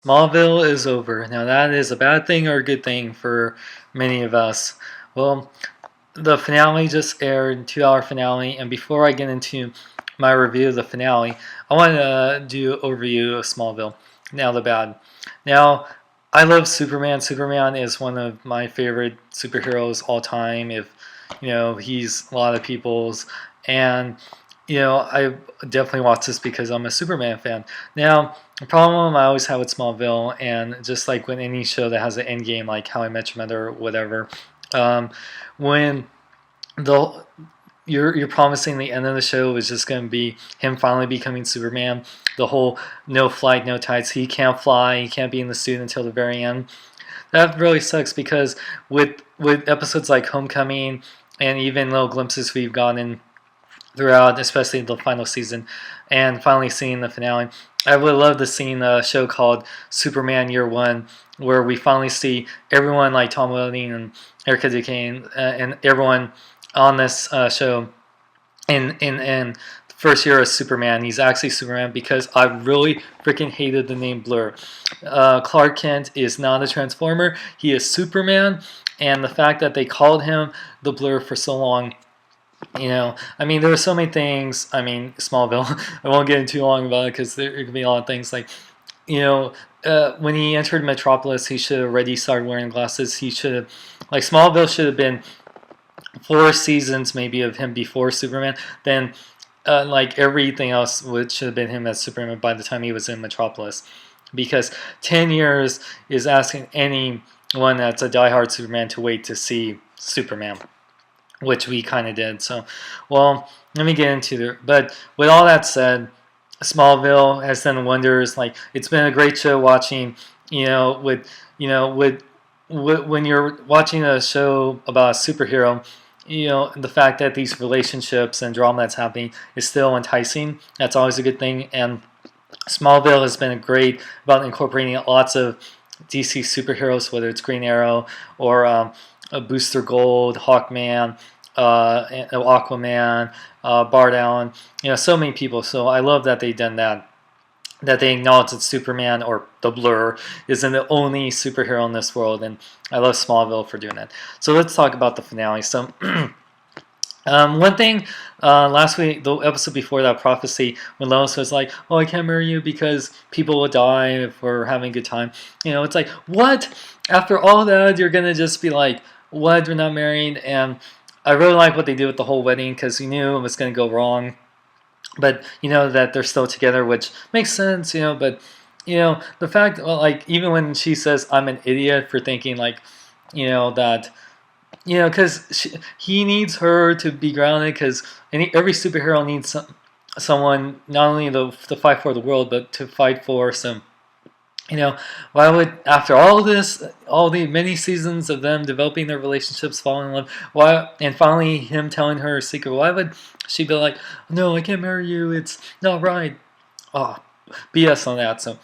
Smallville is over. Now that is a bad thing or a good thing for many of us. Well, the finale just aired, 2 hour finale, and before I get into my review of the finale, I want to do an overview of Smallville. Now the bad. Now, I love Superman. Superman is one of my favorite superheroes all time. If he's a lot of people's, and I definitely watch this because I'm a Superman fan. Now, the problem I always have with Smallville, and just like with any show that has an end game, like How I Met Your Mother or whatever, um, when the you're promising the end of the show is just going to be him finally becoming Superman. The whole no flight, no tides. He can't fly. He can't be in the suit until the very end. That really sucks because with episodes like Homecoming and even little glimpses we've gotten throughout, especially the final season, and finally seeing the finale. I would love to see a show called Superman Year One, where we finally see everyone like Tom Welling and Erica Duquesne and everyone on this show in the first year of Superman. He's actually Superman because I really freaking hated the name Blur. Clark Kent is not a Transformer. He is Superman, and the fact that they called him the Blur for so long, I mean, there were so many things. I mean, Smallville. I won't get into too long about it because there could be a lot of things. Like, when he entered Metropolis, he should have already started wearing glasses. He should have, like, Smallville should have been 4 seasons maybe of him before Superman. Then, like everything else, would should have been him as Superman by the time he was in Metropolis, because 10 years is asking anyone that's a diehard Superman to wait to see Superman, which we kind of did. So, well, let me get into it. But with all that said, Smallville has done wonders. Like, it's been a great show watching. When you're watching a show about a superhero, the fact that these relationships and drama that's happening is still enticing. That's always a good thing. And Smallville has been great about incorporating lots of DC superheroes, whether it's Green Arrow or Booster Gold, Hawkman, Aquaman, Bart Allen, so many people. So I love that they've done that. That they acknowledge that Superman or the Blur isn't the only superhero in this world, and I love Smallville for doing that. So let's talk about the finale. So one thing, last week, the episode before that, Prophecy, when Lois was like, "Oh, I can't marry you because people will die if we're having a good time." It's like, what? After all that, you're gonna just be like, "What? We're not married?" And I really like what they did with the whole wedding because you knew it was gonna go wrong, but that they're still together, which makes sense. But the fact, well, like even when she says, "I'm an idiot for thinking like, that." Because he needs her to be grounded. Because every superhero needs someone not only to fight for the world, but to fight for some. Why would, after all this, all the many seasons of them developing their relationships, falling in love, why, and finally him telling her a secret, why would she be like, "No, I can't marry you. It's not right." Oh, BS on that. So.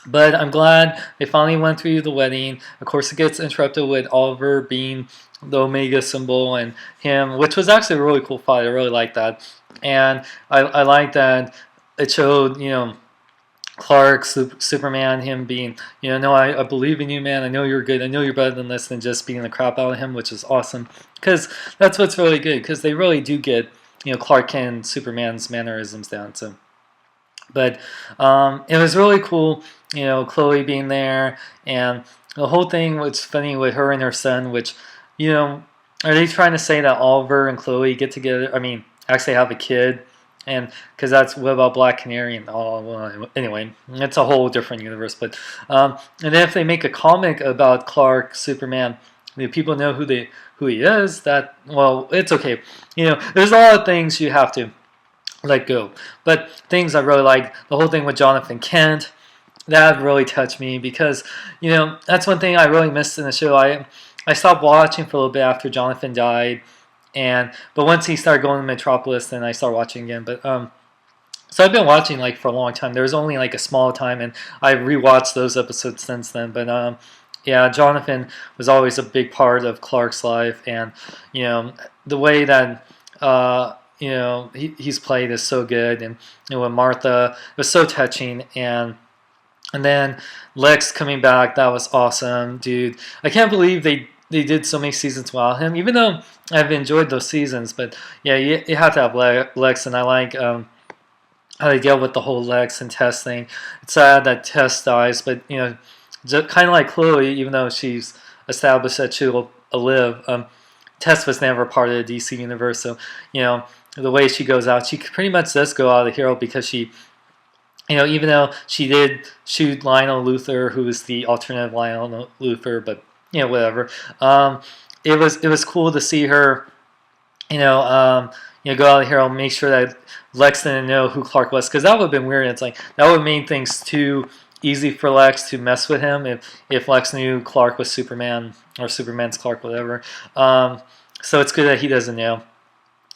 But I'm glad they finally went through the wedding. Of course, it gets interrupted with Oliver being the Omega symbol and him, which was actually a really cool fight. I really liked that. And I like that it showed, Clark, Superman, him being, "No, I believe in you, man. I know you're good. I know you're better than this," than just beating the crap out of him, which is awesome. Because that's what's really good. Because they really do get, Clark Kent and Superman's mannerisms down. So. But it was really cool, Chloe being there, and the whole thing was funny with her and her son, which, are they trying to say that Oliver and Chloe get together? I mean, actually have a kid, and because that's what about Black Canary and all. Well, anyway, it's a whole different universe. But and then if they make a comic about Clark, Superman, the people know who he is. That, well, it's okay. There's a lot of things you have to let go. But things I really like, the whole thing with Jonathan Kent, that really touched me because, that's one thing I really missed in the show. I stopped watching for a little bit after Jonathan died, but once he started going to Metropolis, then I started watching again. But so I've been watching like for a long time. There was only like a small time, and I rewatched those episodes since then. But yeah, Jonathan was always a big part of Clark's life, and the way that he's played is so good, and with Martha, it was so touching, and And then Lex coming back, that was awesome, dude. I can't believe they did so many seasons without him, even though I've enjoyed those seasons. But yeah, you have to have Lex, and I like how they deal with the whole Lex and Tess thing. It's sad that Tess dies, but kind of like Chloe, even though she's established that she'll live, Tess was never part of the DC universe. So the way she goes out, she pretty much does go out of the hero because she, even though she did shoot Lionel Luthor, who was the alternative Lionel Luthor, but whatever. It was cool to see her, go out of here and make sure that Lex didn't know who Clark was, because that would have been weird. It's like that would have made things too easy for Lex to mess with him if Lex knew Clark was Superman or Superman's Clark, whatever. So it's good that he doesn't know,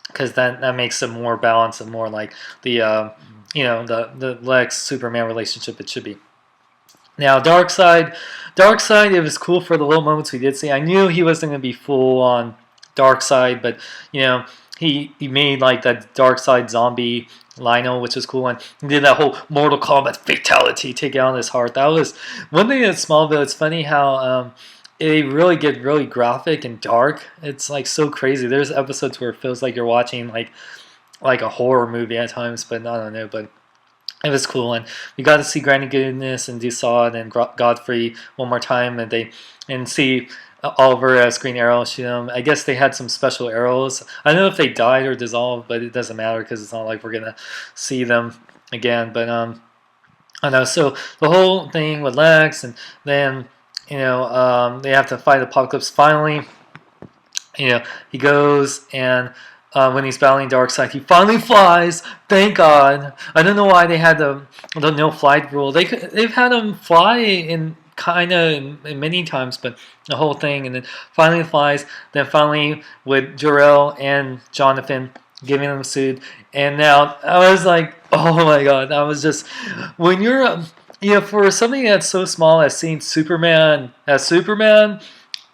because that makes it more balanced and more like the the Lex Superman relationship it should be. Now, Darkseid, it was cool for the little moments we did see. I knew he wasn't going to be full on Darkseid, but he made like that Darkseid zombie Lionel, which was cool, and he did that whole Mortal Kombat fatality, take out his heart. That was one thing in Smallville. It's funny how it really get really graphic and dark. It's like so crazy. There's episodes where it feels like you're watching like a horror movie at times, but I don't know, but it was cool, and we got to see Granny Goodness and Desaad and Godfrey one more time, and see Oliver as Green Arrow shoot him. I guess they had some special arrows. I don't know if they died or dissolved, but it doesn't matter because it's not like we're gonna see them again. But I know. So the whole thing with Lex, and then they have to fight Apocalypse. Finally, he goes and. When he's battling Darkseid, he finally flies. Thank God. I don't know why they had the no flight rule. They've had him fly in kind of many times, but the whole thing, and then finally flies. Then finally with Jor-El and Jonathan giving him a suit, and now I was like, oh my God, I was just when you're for something that's so small as seeing Superman as Superman.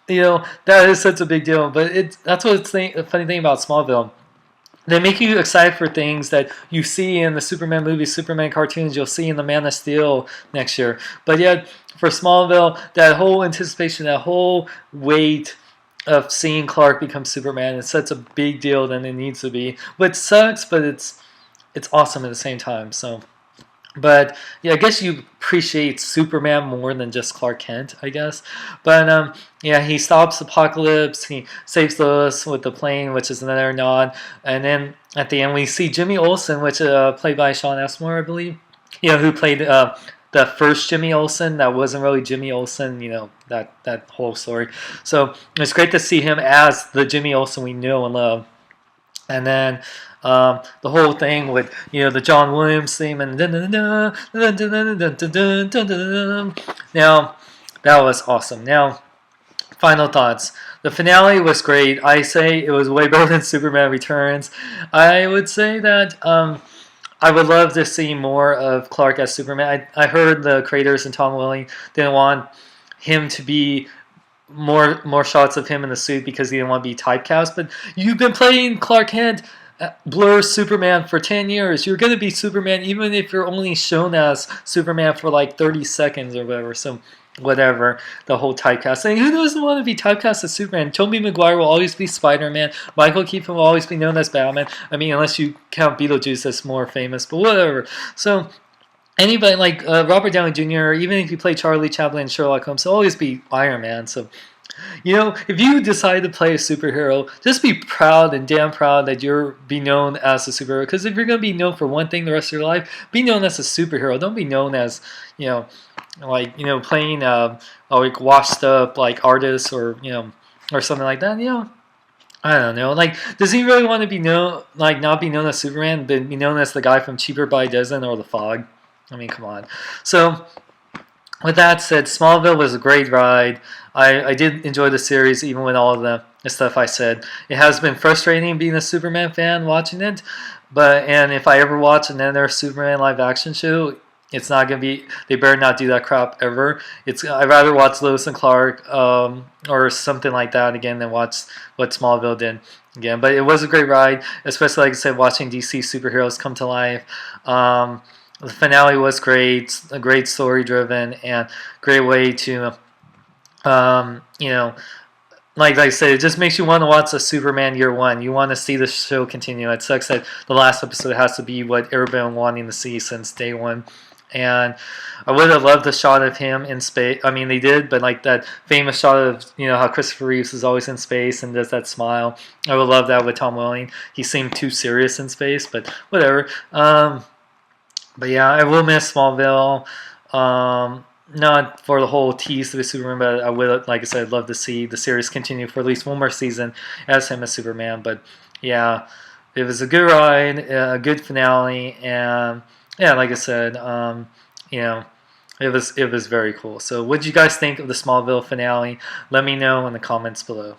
That is such a big deal. But that's what's the funny thing about Smallville. They make you excited for things that you see in the Superman movies, Superman cartoons, you'll see in the Man of Steel next year. But yet, for Smallville, that whole anticipation, that whole weight of seeing Clark become Superman is such a big deal than it needs to be. Which sucks, but it's awesome at the same time. So... But yeah, I guess you appreciate Superman more than just Clark Kent, I guess. But he stops Apocalypse. He saves Lois with the plane, which is another nod. And then at the end, we see Jimmy Olsen, which played by Sean Esmore, I believe. Who played the first Jimmy Olsen. That wasn't really Jimmy Olsen. That whole story. So it's great to see him as the Jimmy Olsen we know and love. And then. The whole thing with the John Williams theme and now that was awesome. Now, final thoughts. The finale was great. I say it was way better than Superman Returns. I would say that I would love to see more of Clark as Superman. I heard the creators and Tom Welling didn't want him to be more shots of him in the suit because he didn't want to be typecast. But you've been playing Clark Kent. Blur Superman for 10 years. You're going to be Superman even if you're only shown as Superman for like 30 seconds or whatever. So whatever, the whole typecast thing. Who doesn't want to be typecast as Superman? Tobey Maguire will always be Spider-Man. Michael Keaton will always be known as Batman. I mean, unless you count Beetlejuice as more famous, but whatever. So anybody like Robert Downey Jr., even if you play Charlie Chaplin and Sherlock Holmes, he'll always be Iron Man. So if you decide to play a superhero, just be proud and damn proud that you're be known as a superhero. Because if you're going to be known for one thing the rest of your life, be known as a superhero. Don't be known as, playing like washed up like artist or or something like that. I don't know. Like, does he really want to be known, like, not be known as Superman, but be known as the guy from Cheaper by the Dozen or The Fog? I mean, come on. So, with that said, Smallville was a great ride. I did enjoy the series, even with all of the stuff I said. It has been frustrating being a Superman fan watching it, and if I ever watch another Superman live action show, it's not gonna be. They better not do that crap ever. I'd rather watch Lois and Clark or something like that again than watch what Smallville did again. But it was a great ride, especially like I said, watching DC superheroes come to life. The finale was great, a great story driven, and great way to, you know, like I said, it just makes you want to watch the Superman Year One. You want to see the show continue. It sucks that the last episode has to be what everyone been wanting to see since day one. And I would have loved the shot of him in space. I mean, they did, but like that famous shot of how Christopher Reeves is always in space and does that smile. I would love that with Tom Welling. He seemed too serious in space, but whatever. But yeah, I will miss Smallville. Not for the whole tease to the Superman, but I would, like I said, I'd love to see the series continue for at least one more season as him as Superman. But yeah, it was a good ride, a good finale, and yeah, like I said, you know, it was very cool. So, what did you guys think of the Smallville finale? Let me know in the comments below.